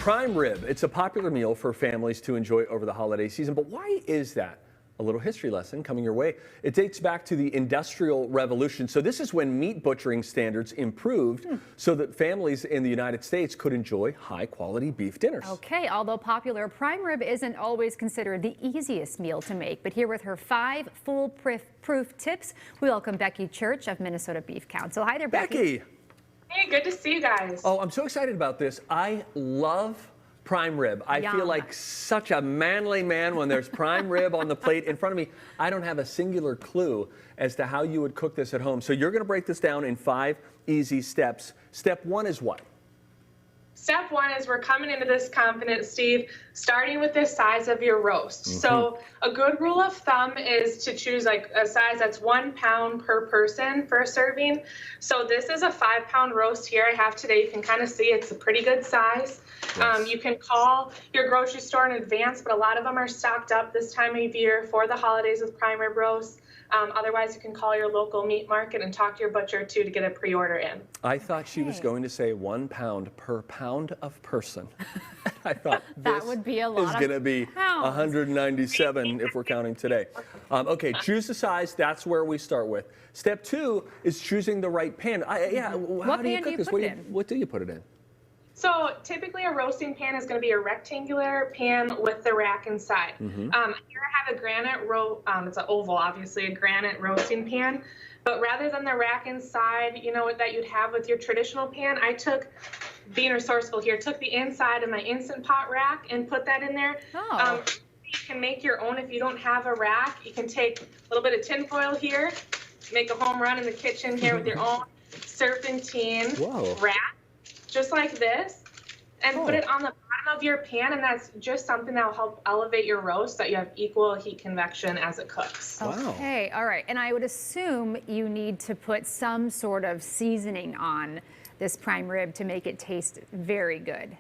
Prime rib, it's a popular meal for families to enjoy over the holiday season, but why is that? A little history lesson coming your way. It dates back to the Industrial Revolution. So this is when meat butchering standards improved so that families in the United States could enjoy high quality beef dinners. Okay, although popular, prime rib isn't always considered the easiest meal to make. But here with her 5 foolproof tips, we welcome Becky Church of Minnesota Beef Council. Hi there, Becky. Hey, good to see you guys. Oh, I'm so excited about this. I love prime rib. I feel like such a manly man when there's prime rib on the plate in front of me. I don't have a singular clue as to how you would cook this at home. So you're going to break this down in 5 easy steps. Step 1 is what? Step 1 is we're coming into this confident, Steve, starting with the size of your roast. So a good rule of thumb is to choose like a size that's 1 pound per person for a serving. So this is a 5-pound roast here I have today. You can kind of see it's a pretty good size. Yes. You can call your grocery store in advance, but a lot of them are stocked up this time of year for the holidays with prime rib roast. Otherwise, you can call your local meat market and talk to your butcher, too, to get a pre-order in. I thought she was going to say 1 pound per pound of person. I thought that would be a lot is going to be 197 if we're counting today. Okay, choose the size. That's where we start with. Step 2 is choosing the right pan. How do you cook this? What do you put it in? So typically a roasting pan is going to be a rectangular pan with the rack inside. Here I have a granite, it's an oval, obviously, a granite roasting pan. But rather than the rack inside, you know, that you'd have with your traditional pan, I took, being resourceful here, took the inside of my Instant Pot rack and put that in there. You can make your own if you don't have a rack. You can take a little bit of tin foil here, make a home run in the kitchen here with your own serpentine rack. Just like this, and put it on the bottom of your pan, and that's just something that will help elevate your roast so that you have equal heat convection as it cooks. Okay, all right. And I would assume you need to put some sort of seasoning on this prime rib to make it taste very good.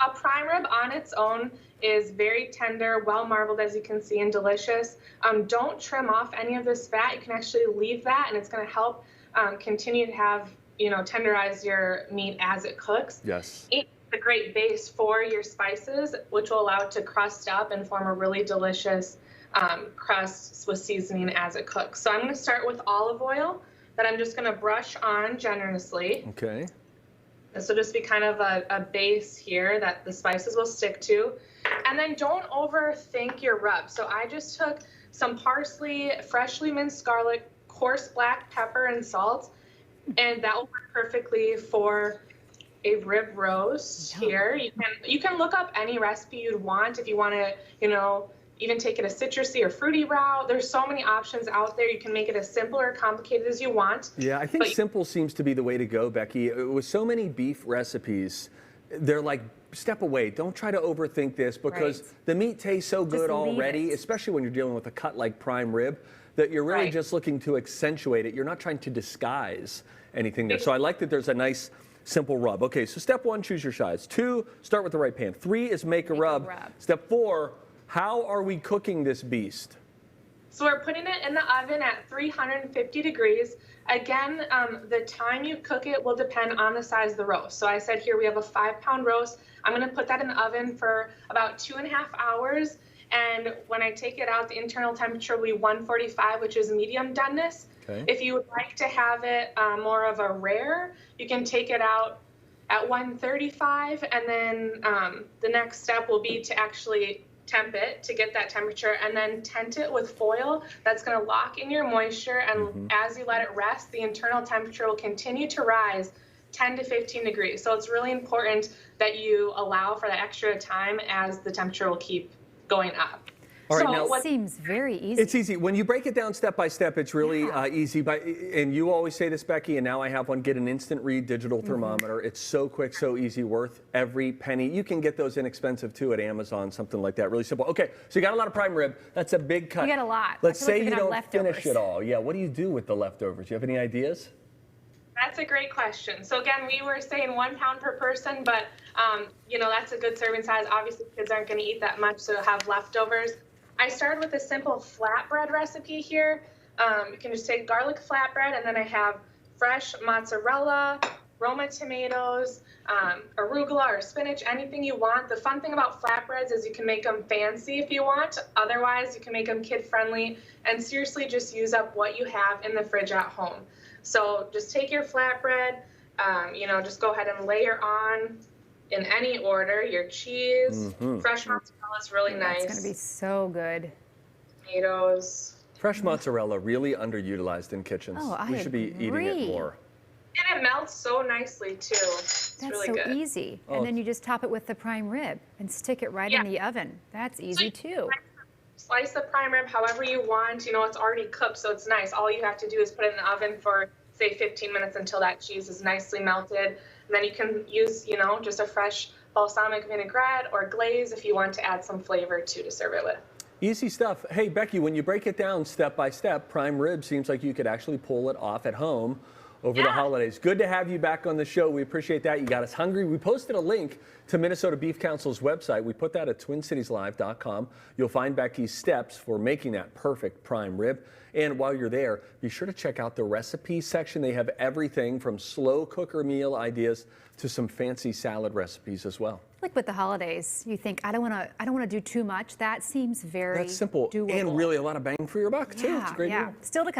A prime rib on its own is very tender, well marbled, as you can see, and delicious. Don't trim off any of this fat. You can actually leave that, and it's going to help continue to have, you know, tenderize your meat as it cooks. Yes. It's a great base for your spices, which will allow it to crust up and form a really delicious crust with seasoning as it cooks. So I'm going to start with olive oil that I'm just going to brush on generously. Okay. This will just be kind of a base here that the spices will stick to. And then don't overthink your rub. So I just took some parsley, freshly minced garlic, coarse black pepper, and salt. And that will work perfectly for a rib roast here. You can look up any recipe you'd want if you want to, you know, even take it a citrusy or fruity route. There's so many options out there. You can make it as simple or complicated as you want. Yeah, I think simple seems to be the way to go, Becky. With so many beef recipes, they're like, step away. Don't try to overthink this because the meat tastes so good already, especially when you're dealing with a cut like prime rib, that you're really just looking to accentuate it. You're not trying to disguise anything there. So I like that there's a nice, simple rub. Okay, so step 1, choose your size. 2, start with the right pan. 3 is make a rub. Step 4, how are we cooking this beast? So we're putting it in the oven at 350 degrees. Again, the time you cook it will depend on the size of the roast. So I said here we have a 5-pound roast. I'm going to put that in the oven for about 2.5 hours. And when I take it out, the internal temperature will be 145, which is medium doneness. If you would like to have it more of a rare, you can take it out at 135, and then the next step will be to actually temp it to get that temperature, and then tent it with foil. That's going to lock in your moisture, and as you let it rest, the internal temperature will continue to rise 10 to 15 degrees. So it's really important that you allow for that extra time as the temperature will keep going up. All right, now, seems very easy. It's easy. When you break it down step by step, it's really easy. And you always say this, Becky, and now I have one. Get an instant read digital thermometer. It's so quick, so easy, worth every penny. You can get those inexpensive, too, at Amazon, something like that. Really simple. Okay, so you got a lot of prime rib. That's a big cut. You got a lot. Let's say you don't finish it all. Yeah, what do you do with the leftovers? Do you have any ideas? That's a great question. So again, we were saying 1 pound per person, but you know, that's a good serving size. Obviously, kids aren't going to eat that much, so they'll have leftovers. I started with a simple flatbread recipe here. You can just take garlic flatbread, and then I have fresh mozzarella, Roma tomatoes, arugula or spinach, anything you want. The fun thing about flatbreads is you can make them fancy if you want. Otherwise, you can make them kid-friendly and seriously just use up what you have in the fridge at home. So just take your flatbread, just go ahead and layer on in any order your cheese. Fresh mozzarella is really nice. It's going to be so good. Tomatoes. Fresh mozzarella really underutilized in kitchens. Oh, I we should be eating it agree. more. And it melts so nicely too. It's That's really so good. easy. Oh. And then you just top it with the prime rib and stick it right in the oven. That's easy too. Slice the prime rib however you want. It's already cooked, so it's nice. All you have to do is put it in the oven for, say, 15 minutes until that cheese is nicely melted. And then you can use, just a fresh balsamic vinaigrette or glaze if you want to add some flavor to serve it with. Easy stuff. Hey, Becky, when you break it down step by step, prime rib seems like you could actually pull it off at home over the holidays. Good to have you back on the show. We appreciate that. You got us hungry. We posted a link to Minnesota Beef Council's website. We put that at TwinCitiesLive.com. You'll find Becky's steps for making that perfect prime rib. And while you're there, be sure to check out the recipe section. They have everything from slow cooker meal ideas to some fancy salad recipes as well. Like with the holidays, you think, I don't want to do too much. That seems very That's simple doable. and really a lot of bang for your buck, too. It's a great deal. Still to come.